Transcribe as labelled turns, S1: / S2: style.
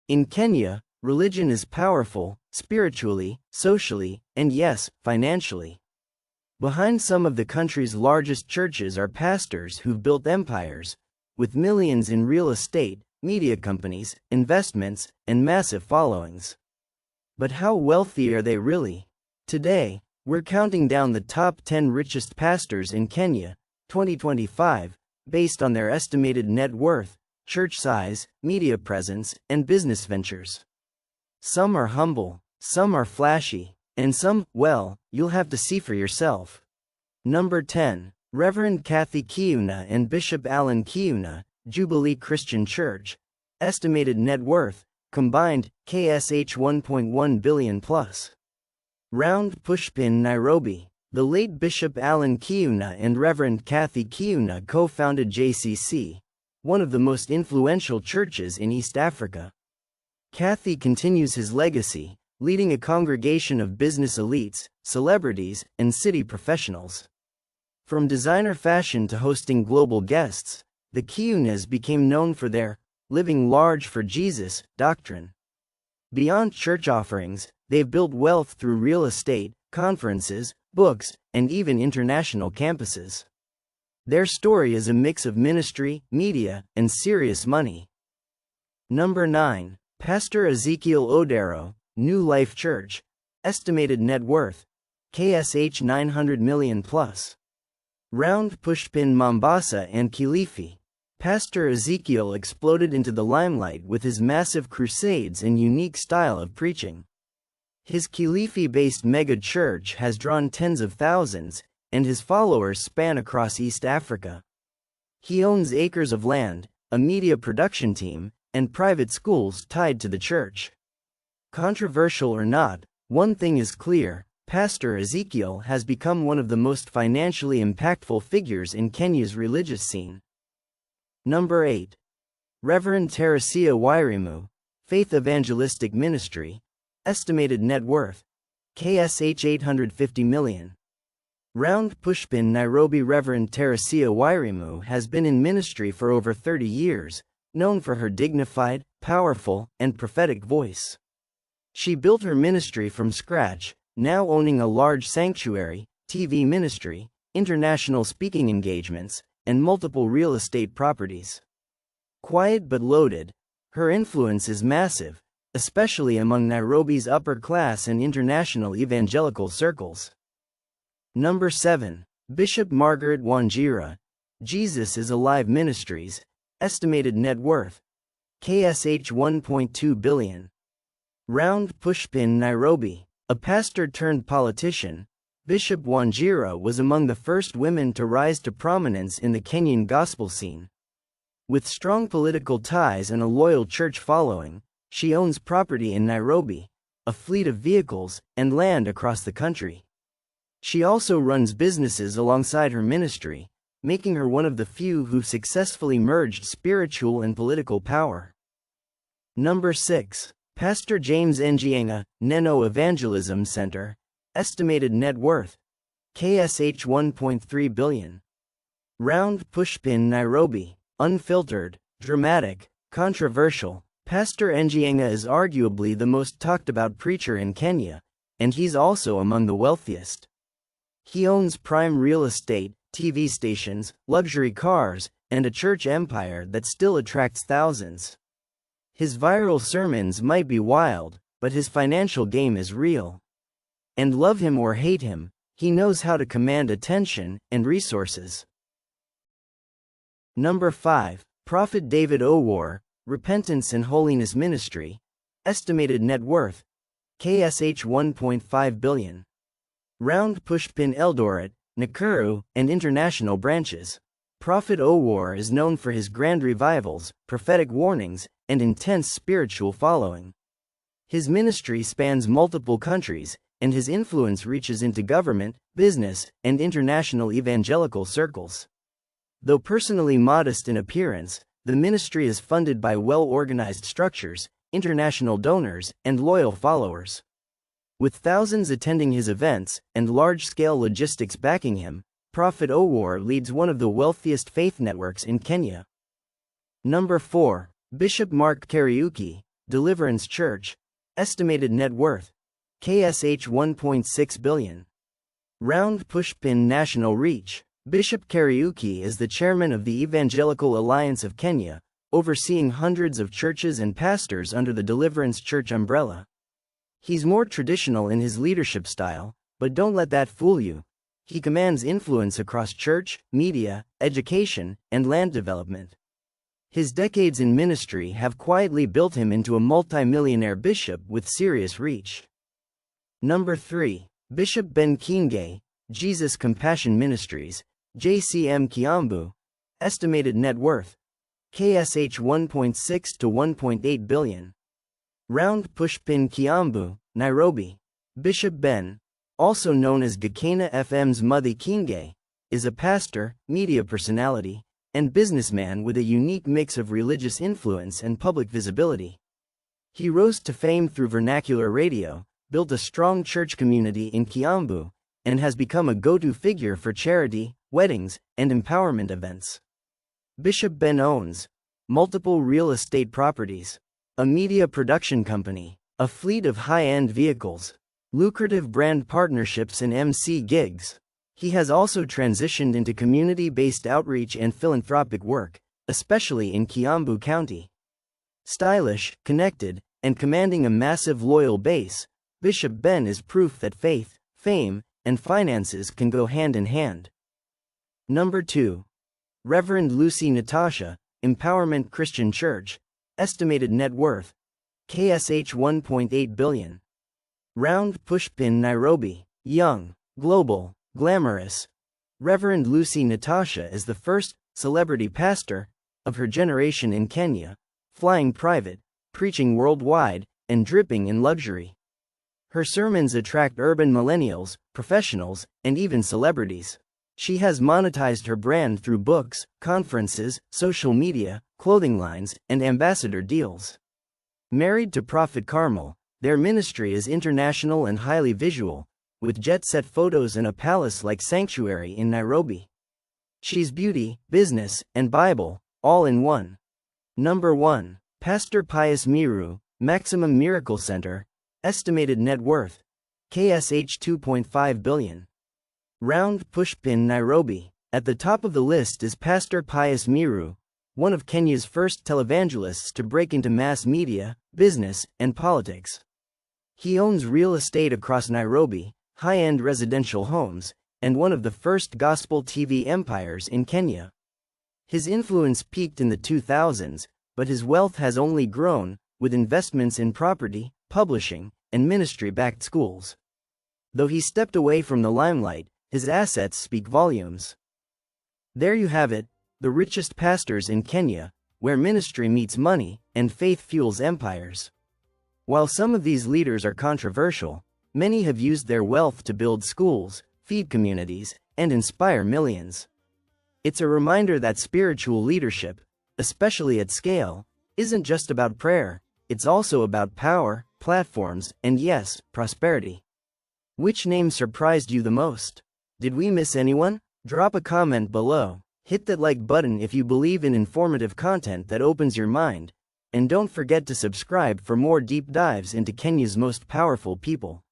S1: In Kenya, religion is powerful, spiritually, socially, and yes, financially. Behind some of the country's largest churches are pastors who've built empires, with millions in real estate, media companies, investments, and massive followings. But how wealthy are they really? Today, we're counting down the top 10 richest pastors in Kenya, 2025, based on their estimated net worth, church size, media presence, and business ventures. Some are humble, some are flashy, and some, well, you'll have to see for yourself. Number 10. Reverend Kathy Kiuna and Bishop Alan Kiuna, Jubilee Christian Church. Estimated net worth, combined, KSH 1.1 billion plus. Round Pushpin, Nairobi. The late Bishop Alan Kiuna and Reverend Kathy Kiuna co-founded JCC, one of the most influential churches in East Africa. Kathy continues his legacy, leading a congregation of business elites, celebrities, and city professionals. From designer fashion to hosting global guests, the Kiunas became known for their living large for Jesus doctrine. Beyond church offerings, they've built wealth through real estate, conferences, books, and even international campuses. Their story is a mix of ministry, media, and serious money. Number 9. Pastor Ezekiel Odero, New Life Church. Estimated net worth, KSH 900 million plus. Round Pushpin, Mombasa and Kilifi. Pastor Ezekiel exploded into the limelight with his massive crusades and unique style of preaching. His Kilifi-based mega church has drawn tens of thousands, and his followers span across East Africa. He owns acres of land, a media production team, and private schools tied to the church. Controversial or not, one thing is clear: Pastor Ezekiel has become one of the most financially impactful figures in Kenya's religious scene. Number 8. Reverend Teresia Wairimu, Faith Evangelistic Ministry. Estimated net worth, KSH 850 million. Round Pushpin, Nairobi. Reverend Teresia Wairimu has been in ministry for over 30 years, known for her dignified, powerful, and prophetic voice. She built her ministry from scratch, now owning a large sanctuary, TV ministry, international speaking engagements, and multiple real estate properties. Quiet but loaded, her influence is massive, especially among Nairobi's upper-class and international evangelical circles. Number 7. Bishop Margaret Wanjira, Jesus is Alive Ministries. Estimated net worth, KSH 1.2 billion. Round Pushpin, Nairobi. A pastor turned politician, Bishop Wanjira was among the first women to rise to prominence in the Kenyan gospel scene. With strong political ties and a loyal church following, she owns property in Nairobi, a fleet of vehicles, and land across the country. She also runs businesses alongside her ministry, making her one of the few who've successfully merged spiritual and political power. Number 6. Pastor James Njienga, Neno Evangelism Center. Estimated net worth, KSH 1.3 billion. Round Pushpin, Nairobi. Unfiltered, dramatic, controversial, Pastor Njienga is arguably the most talked about preacher in Kenya, and he's also among the wealthiest. He owns prime real estate, TV stations, luxury cars, and a church empire that still attracts thousands. His viral sermons might be wild, but his financial game is real. And love him or hate him, he knows how to command attention and resources. Number 5. Prophet David Owar, Repentance and Holiness Ministry. Estimated net worth, KSH 1.5 billion. Round Pushpin, Eldoret, Nakuru, and international branches. Prophet Owar is known for his grand revivals, prophetic warnings, and intense spiritual following. His ministry spans multiple countries, and his influence reaches into government, business, and international evangelical circles. Though personally modest in appearance, the ministry is funded by well-organized structures, international donors, and loyal followers. With thousands attending his events, and large-scale logistics backing him, Prophet Owar leads one of the wealthiest faith networks in Kenya. Number 4. Bishop Mark Kariuki, Deliverance Church, estimated net worth, KSH 1.6 billion. Round pushpin national reach. Bishop Kariuki is the chairman of the Evangelical Alliance of Kenya, overseeing hundreds of churches and pastors under the Deliverance Church umbrella. He's more traditional in his leadership style, but don't let that fool you. He commands influence across church, media, education, and land development. His decades in ministry have quietly built him into a multi-millionaire bishop with serious reach. Number 3. Bishop Ben Kinge, Jesus Compassion Ministries, JCM Kiambu, estimated net worth, KSH 1.6 to 1.8 billion. Round pushpin Kiambu, Nairobi. Bishop Ben, also known as Gakena FM's Muthi Kinge, is a pastor, media personality, and businessman with a unique mix of religious influence and public visibility. He rose to fame through vernacular radio, built a strong church community in Kiambu, and has become a go-to figure for charity, weddings, and empowerment events. Bishop Ben owns multiple real estate properties, a media production company, a fleet of high-end vehicles, lucrative brand partnerships and MC gigs. He has also transitioned into community-based outreach and philanthropic work, especially in Kiambu County. Stylish, connected, and commanding a massive loyal base, Bishop Ben is proof that faith, fame, and finances can go hand in hand. Number 2. Reverend Lucy Natasha, Empowerment Christian Church, estimated net worth, KSH 1.8 billion. Round pushpin Nairobi. Young, global, glamorous. Reverend Lucy Natasha is the first celebrity pastor of her generation in Kenya, flying private, preaching worldwide, and dripping in luxury. Her sermons attract urban millennials, professionals, and even celebrities. She has monetized her brand through books, conferences, social media, clothing lines, and ambassador deals. Married to Prophet Carmel, their ministry is international and highly visual, with jet-set photos in a palace-like sanctuary in Nairobi. She's beauty, business, and Bible, all in one. Number 1. Pastor Pius Miru, Maximum Miracle Center, estimated net worth, KSH 2.5 billion. Round pushpin Nairobi. At the top of the list is Pastor Pius Miru, one of Kenya's first televangelists to break into mass media, business, and politics. He owns real estate across Nairobi, high-end residential homes, and one of the first gospel TV empires in Kenya. His influence peaked in the 2000s, but his wealth has only grown, with investments in property, publishing, and ministry-backed schools. Though he stepped away from the limelight, his assets speak volumes. There you have it, the richest pastors in Kenya, where ministry meets money, and faith fuels empires. While some of these leaders are controversial, many have used their wealth to build schools, feed communities, and inspire millions. It's a reminder that spiritual leadership, especially at scale, isn't just about prayer, it's also about power, platforms, and yes, prosperity. Which name surprised you the most? Did we miss anyone? Drop a comment below. Hit that like button if you believe in informative content that opens your mind, and don't forget to subscribe for more deep dives into Kenya's most powerful people.